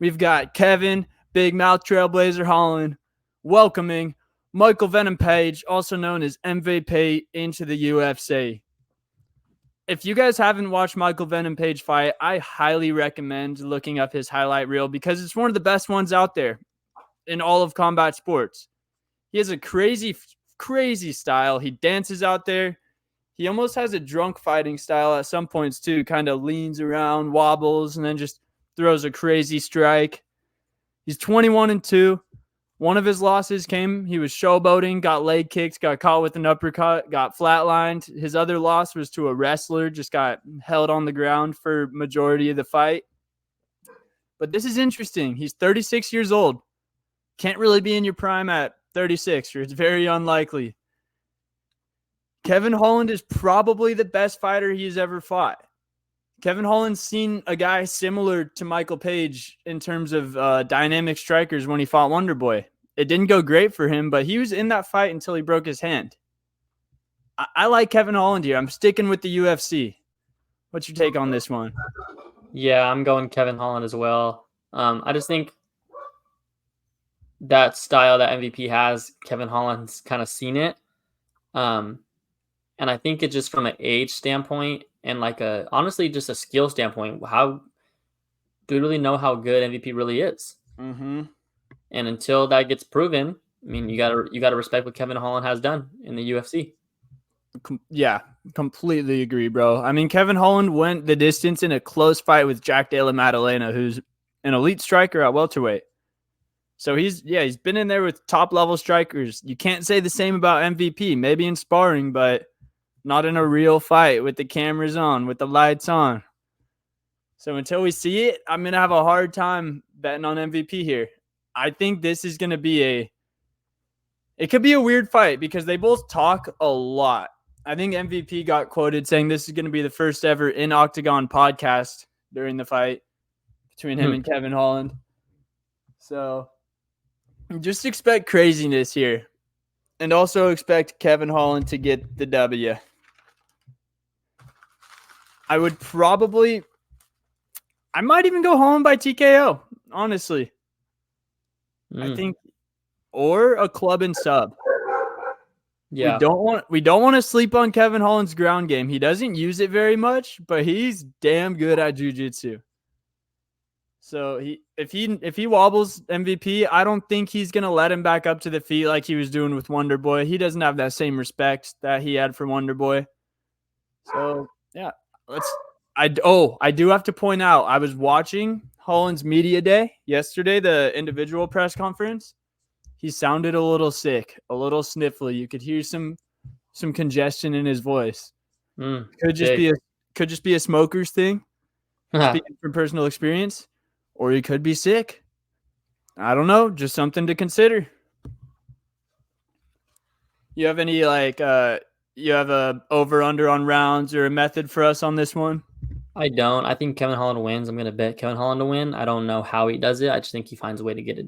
we've got Kevin, Big Mouth Trailblazer Holland, welcoming Michael Venom Page, also known as MVP, into the UFC. If you guys haven't watched Michael Venom Page fight, I highly recommend looking up his highlight reel because it's one of the best ones out there in all of combat sports. He has a crazy style. He dances out there. He almost has a drunk fighting style at some points too, kind of leans around, wobbles, and then just throws a crazy strike. He's 21-2. One of his losses came, he was showboating, got leg kicked, got caught with an uppercut, got flatlined. His other loss was to a wrestler, just got held on the ground for majority of the fight. But this is interesting. He's 36 years old. Can't really be in your prime at 36, or it's very unlikely. Kevin Holland is probably the best fighter he's ever fought. Kevin Holland's seen a guy similar to Michael Page in terms of dynamic strikers when he fought Wonderboy. It didn't go great for him, but he was in that fight until he broke his hand. I like Kevin Holland here. I'm sticking with the UFC. What's your take on this one? Yeah, I'm going Kevin Holland as well. I just think that style that MVP has, Kevin Holland's kind of seen it. And I think it just from an age standpoint and honestly just a skill standpoint, do we really know how good MVP really is? Mm-hmm. And until that gets proven, I mean, you gotta respect what Kevin Holland has done in the UFC. Yeah, completely agree, bro. I mean, Kevin Holland went the distance in a close fight with Jack Della Maddalena, who's an elite striker at welterweight. So he's been in there with top level strikers. You can't say the same about MVP. Maybe in sparring, but not in a real fight with the cameras on, with the lights on. So until we see it, I'm going to have a hard time betting on MVP here. I think this is going to be it could be a weird fight because they both talk a lot. I think MVP got quoted saying this is going to be the first ever in Octagon podcast during the fight between him and Kevin Holland. So just expect craziness here. And also expect Kevin Holland to get the W. I might even go home by TKO, honestly. I think, or a club and sub. Yeah. We don't want to sleep on Kevin Holland's ground game. He doesn't use it very much, but he's damn good at jiu-jitsu. So if he wobbles MVP, I don't think he's gonna let him back up to the feet like he was doing with Wonderboy. He doesn't have that same respect that he had for Wonderboy. So yeah, I do have to point out, I was watching Holland's media day yesterday, the individual press conference. He sounded a little sick, a little sniffly. You could hear some congestion in his voice. Could just be a smoker's thing. Speaking from personal experience, or he could be sick. I don't know, just something to consider. You have any you have a over under on rounds or a method for us on this one? I don't. I think Kevin Holland wins. I'm going to bet Kevin Holland to win. I don't know how he does it. I just think he finds a way to get it